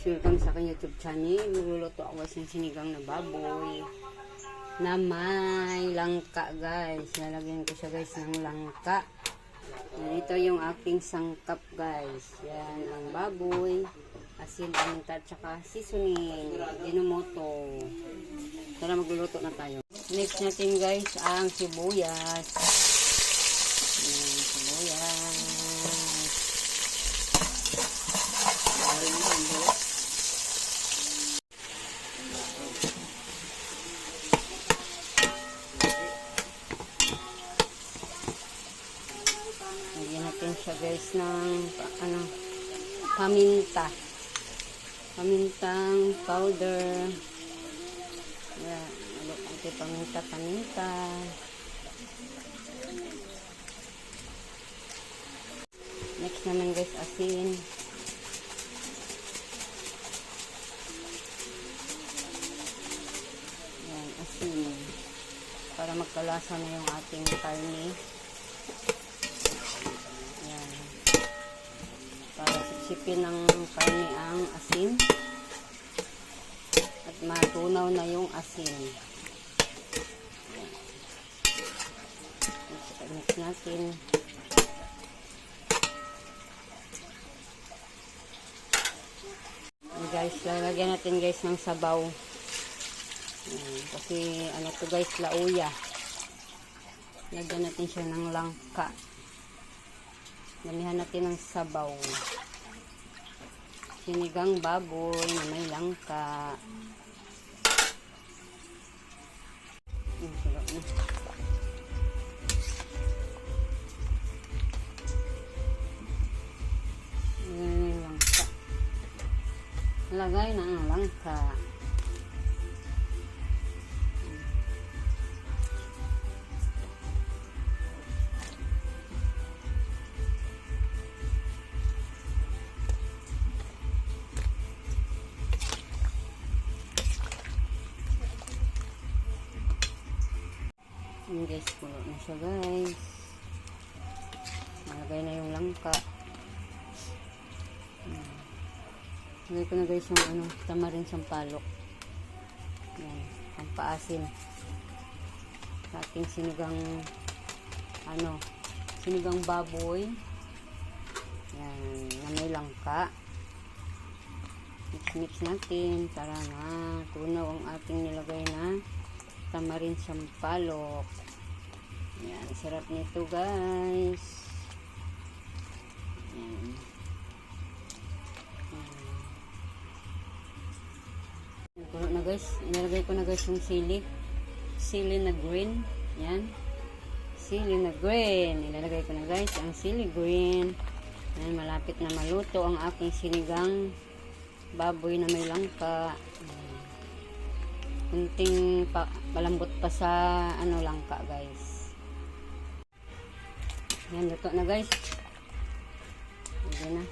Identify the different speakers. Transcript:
Speaker 1: Welcome sa aking YouTube channel. Magluluto ako guys ng sinigang na baboy na may langka guys. Lalagyan ko siya guys ng langka. Ito yung aking sangkap guys. Yan ang baboy, asin, paminta, at saka seasoning, Ajinomoto. Tara magluluto na tayo. Next natin guys ang sibuyas. Yan, sibuyas. Lagyan natin siya guys ng paminta. Pamintang powder. Yan, natin paminta. Next naman guys, asin. Yan, asin. Para magkalasa na yung ating karne. Yan. Para sipsipin ng karne ang asin. At matunaw na yung asin. Mix natin. Guys, lalagyan natin guys ng sabaw. Kasi ano to guys, lauya. Lagyan natin siya ng langka. Damihan natin ng sabaw. Sinigang baboy na may langka. Sarap na. Langka. Lagay na ang langka. Yan guys, pulo na siya guys. Nalagay na yung langka. Lagay ko na guys yung tamarin sampalok. Yan, pampaasin. Sa ating sinigang sinigang baboy. Yan, na may langka. Mix natin para na tunaw ang ating nilagay na tamarin sampalok. Yan, sarap nito guys. Yan. Puno na guys. Inilagay ko na guys yung sili na green. Yan, sili na green. Ilalagay ko na guys ang sili green. Yan, malapit na maluto ang aking sinigang baboy na may langka. Kunting malambot pa sa langka guys. Yan, luto na guys. Hindi na.